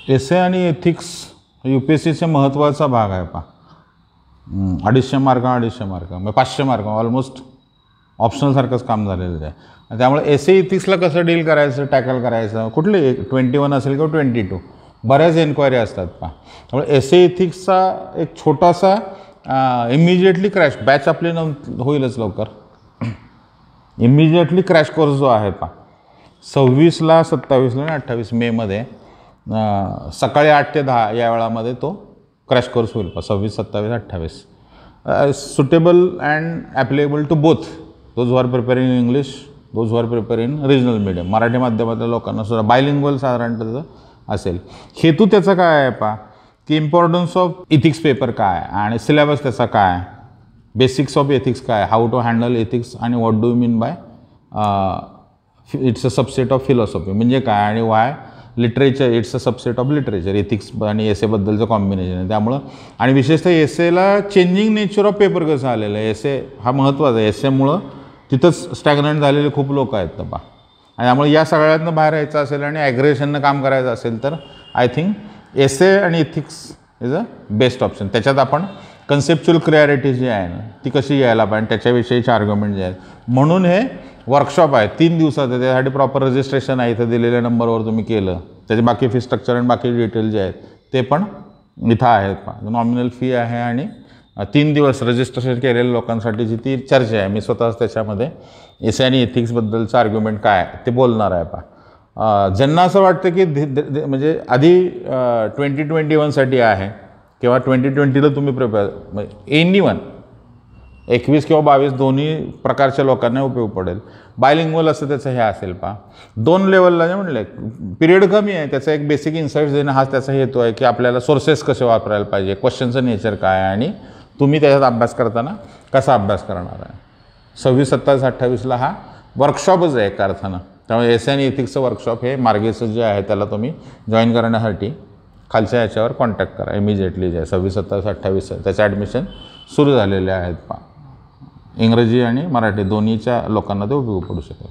एसे आणि एथिक्स UPSCचा महत्त्वाचा भाग आहे पहा. 250 मार्क म्हणजे 500 मार्क ऑलमोस्ट ऑप्शनलसारखंच काम झालेलं आहे. त्यामुळे एसे इथिक्सला कसं डील करायचं, टॅकल करायचं, कुठले 21 असेल किंवा 22 बऱ्याच एन्क्वायरी असतात पहा. त्यामुळे एसे इथिक्सचा एक छोटासा इमिजिएटली क्रॅश बॅच आपली होईलच लवकर. इमिजिएटली क्रॅश कोर्स जो आहे पहा 26ला 27ला आणि 28 मेमध्ये सकाळी 8 ते 10 या वेळामध्ये तो क्रॅश कोर्स होईल पहा. 26, 27, 28 suitable and applicable to both those who are preparing English, those who are preparing regional medium. Marathi माध्यमातल्या लोकांना सुद्धा बायलिंग्वल साधारणतः असेल. हेतू त्याचा काय आहे पहा की इम्पॉर्टन्स ऑफ इथिक्स पेपर काय आणि सिलेबस त्याचा काय, बेसिक्स ऑफ एथिक्स काय, हाऊ टू हँडल एथिक्स आणि what do you mean by it's a subset of philosophy म्हणजे काय आणि Y literature it's a subset of literature. Ethics आणि एसेबद्दलचं कॉम्बिनेशन आहे. त्यामुळं आणि विशेषतः Esala changing nature of paper कसं आलेलं आहे, एसे हा महत्त्वाचा आहे. एसेमुळं तिथंच स्टॅग्नंट झालेले खूप लोक आहेत ना पहा. आणि त्यामुळे या सगळ्यातनं बाहेर यायचं असेल आणि ॲग्रेशननं काम करायचं असेल तर आय थिंक एसे आणि ethics is a best option. त्याच्यात आपण कन्सेप्च्युअल क्लॅरिटी जी आहे ना ती कशी यायला पाहिजे त्याच्याविषयीचे आर्ग्युमेंट जे आहेत. म्हणून हे वर्कशॉप आहे 3 दिवसाचं. त्यासाठी प्रॉपर रजिस्ट्रेशन आहे. इथं दिलेल्या नंबरवर तुम्ही केलं त्याचे बाकी फी स्ट्रक्चर आणि बाकी डिटेल जे आहेत ते पण इथं आहेत पहा. नॉमिनल फी आहे आणि 3 दिवस रजिस्ट्रेशन केलेल्या लोकांसाठीची ती चर्चा आहे. मी स्वतःच त्याच्यामध्ये एसे आणि एथिक्सबद्दलचं आर्ग्युमेंट काय ते बोलणार आहे पहा. ज्यांना असं वाटतं की म्हणजे आधी 2021साठी आहे किंवा 2020ला तुम्ही प्रिपेअर म्हणजे एनीवन 21 किंवा 22 दोन्ही प्रकारच्या लोकांना उपयोग पडेल. बायलिंग्वल असं त्याचं हे असेल पहा. 2 लेवलला जे म्हणले पिरियड कमी आहे त्याचा एक बेसिक इन्साईट्स देणं हाच त्याचा हेतू आहे की आपल्याला सोर्सेस कसे वापरायला पाहिजे, क्वेश्चनचं नेचर काय आणि तुम्ही त्याच्यात अभ्यास करताना कसा अभ्यास करणार आहे. 26, 27, 28ला हा वर्कशॉपच आहे एका अर्थानं. त्यामुळे एसे आणि एथिक्सचं वर्कशॉप हे मार्गेचं जे आहे त्याला तुम्ही जॉईन करण्यासाठी खालच्या याच्यावर कॉन्टॅक्ट करा इमिजिएटली. जे आहे 26, 27, 28 त्याचं ॲडमिशन सुरू झालेले आहेत पहा. इंग्रजी आणि मराठी दोन्हीच्या लोकांना ते उपयोग पडू शकेल.